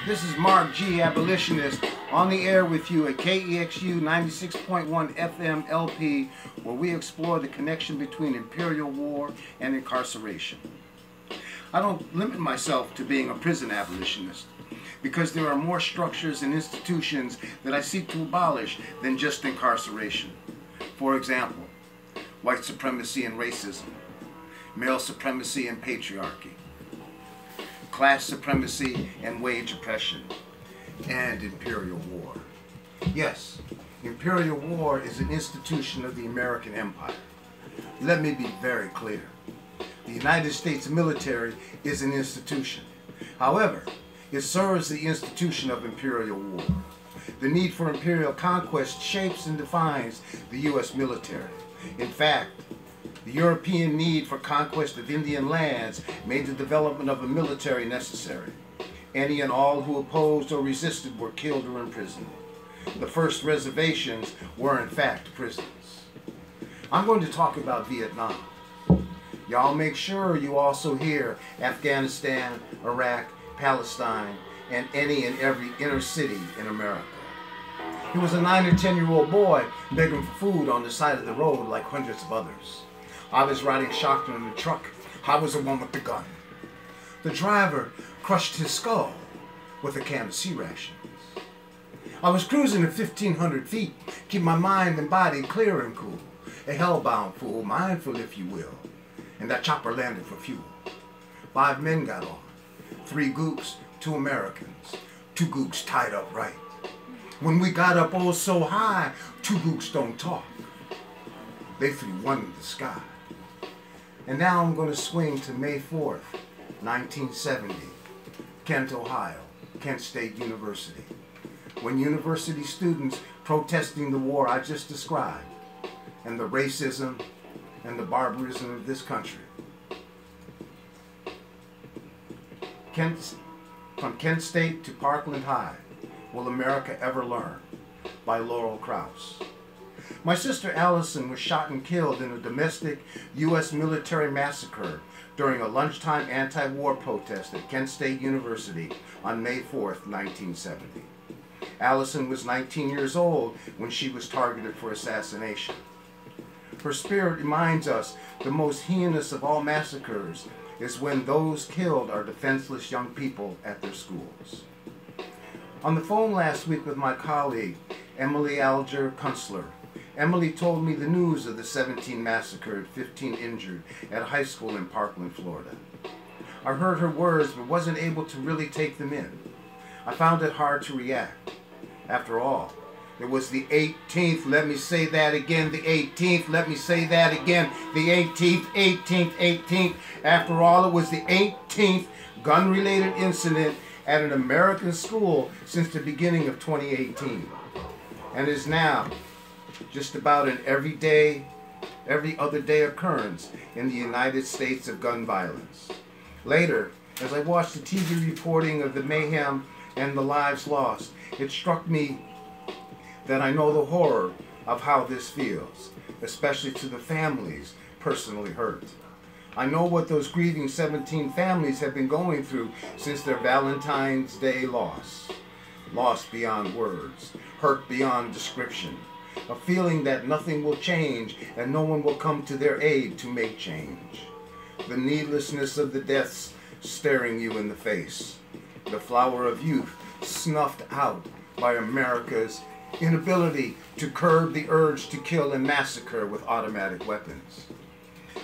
This is Mark G, abolitionist, on the air with you at KEXU 96.1 FM LP, where we explore the connection between imperial war and incarceration. I don't limit myself to being a prison abolitionist, because there are more structures and institutions that I seek to abolish than just incarceration. For example, white supremacy and racism, male supremacy and patriarchy, class supremacy and wage oppression, and imperial war. Yes, imperial war is an institution of the American empire. Let me be very clear. The United States military is an institution. However, it serves the institution of imperial war. The need for imperial conquest shapes and defines the U.S. military. In fact, the European need for conquest of Indian lands made the development of a military necessary. Any and all who opposed or resisted were killed or imprisoned. The first reservations were in fact prisons. I'm going to talk about Vietnam. Y'all make sure you also hear Afghanistan, Iraq, Palestine, and any and every inner city in America. He was a 9 or 10-year-old boy begging for food on the side of the road like hundreds of others. I was riding shotgun in the truck. I was the one with the gun. The driver crushed his skull with a can of sea rations. I was cruising at 1,500 feet, keep my mind and body clear and cool. A hellbound fool, mindful if you will. And that chopper landed for fuel. 5 men got on. 3 gooks, 2 Americans. 2 gooks tied up right. When we got up oh so high, 2 gooks don't talk. They threw one in the sky. And now I'm going to swing to May 4th, 1970, Kent, Ohio, Kent State University, when university students protesting the war I just described, and the racism and the barbarism of this country. From Kent State to Parkland High, Will America Ever Learn? By Laurel Krauss. My sister Allison was shot and killed in a domestic U.S. military massacre during a lunchtime anti-war protest at Kent State University on May 4th, 1970. Allison was 19 years old when she was targeted for assassination. Her spirit reminds us the most heinous of all massacres is when those killed are defenseless young people at their schools. On the phone last week with my colleague, Emily Alger Kunstler, Emily told me the news of the 17 massacred, 15 injured at a high school in Parkland, Florida. I heard her words but wasn't able to really take them in. I found it hard to react. After all, it was the 18th, let me say that again, the 18th, let me say that again, the 18th. After all, it was the 18th gun-related incident at an American school since the beginning of 2018, and is now just about an every other day occurrence in the United States of gun violence. Later, as I watched the TV reporting of the mayhem and the lives lost, it struck me that I know the horror of how this feels, especially to the families personally hurt. I know what those grieving 17 families have been going through since their Valentine's Day loss. Loss beyond words, hurt beyond description. A feeling that nothing will change and no one will come to their aid to make change. The needlessness of the deaths staring you in the face. The flower of youth snuffed out by America's inability to curb the urge to kill and massacre with automatic weapons.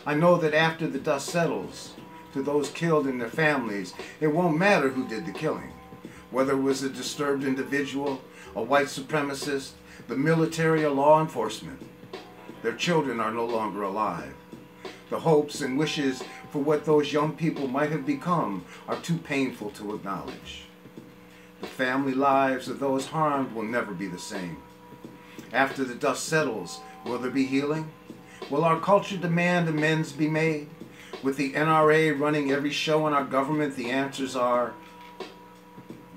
I know that after the dust settles, to those killed and their families, it won't matter who did the killing. Whether it was a disturbed individual, a white supremacist, the military, or law enforcement. Their children are no longer alive. The hopes and wishes for what those young people might have become are too painful to acknowledge. The family lives of those harmed will never be the same. After the dust settles, will there be healing? Will our culture demand amends be made? With the NRA running every show in our government, the answers are,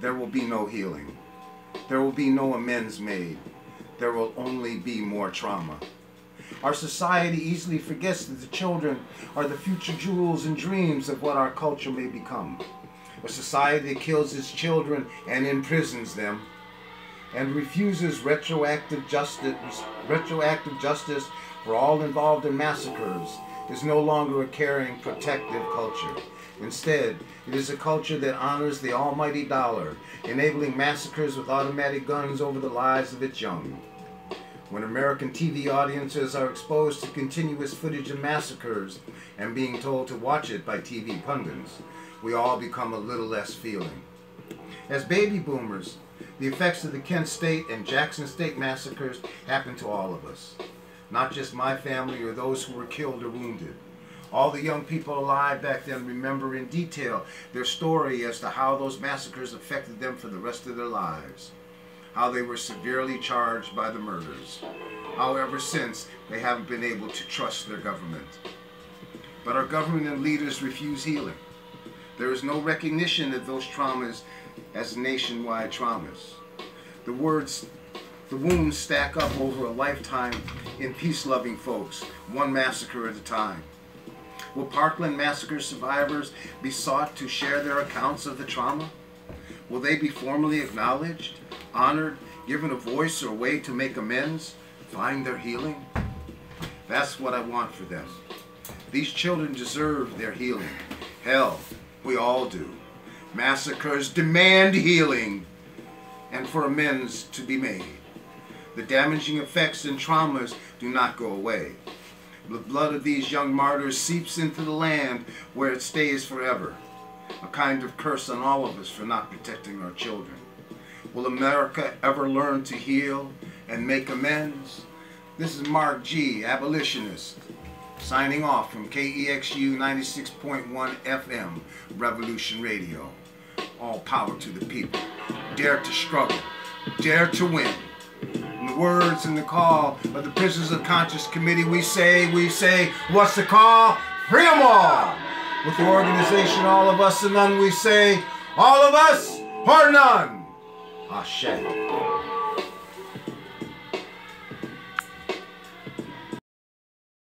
there will be no healing. There will be no amends made. There will only be more trauma. Our society easily forgets that the children are the future jewels and dreams of what our culture may become. a society that kills its children and imprisons them, and refuses retroactive justice for all involved in massacres, is no longer a caring, protective culture. Instead, it is a culture that honors the almighty dollar, enabling massacres with automatic guns over the lives of its young. When American TV audiences are exposed to continuous footage of massacres and being told to watch it by TV pundits, we all become a little less feeling. As baby boomers, the effects of the Kent State and Jackson State massacres happened to all of us. Not just my family or those who were killed or wounded. All the young people alive back then remember in detail their story as to how those massacres affected them for the rest of their lives. How they were severely charged by the murders. How ever since they haven't been able to trust their government. But our government and leaders refuse healing. There is no recognition of those traumas as nationwide traumas. The wounds stack up over a lifetime in peace-loving folks, one massacre at a time. Will Parkland massacre survivors be sought to share their accounts of the trauma? Will they be formally acknowledged, honored, given a voice or way to make amends, find their healing? That's what I want for them. These children deserve their healing. Hell, we all do. Massacres demand healing and for amends to be made. The damaging effects and traumas do not go away. The blood of these young martyrs seeps into the land where it stays forever. A kind of curse on all of us for not protecting our children. Will America ever learn to heal and make amends? This is Mark G., abolitionist, signing off from KEXU 96.1 FM, Revolution Radio. All power to the people. Dare to struggle. Dare to win. In the words and the call of the Prisoners of Conscience Committee, we say, what's the call? Free 'em all! With the organization All of Us and None, we say, all of us or none! Ashe.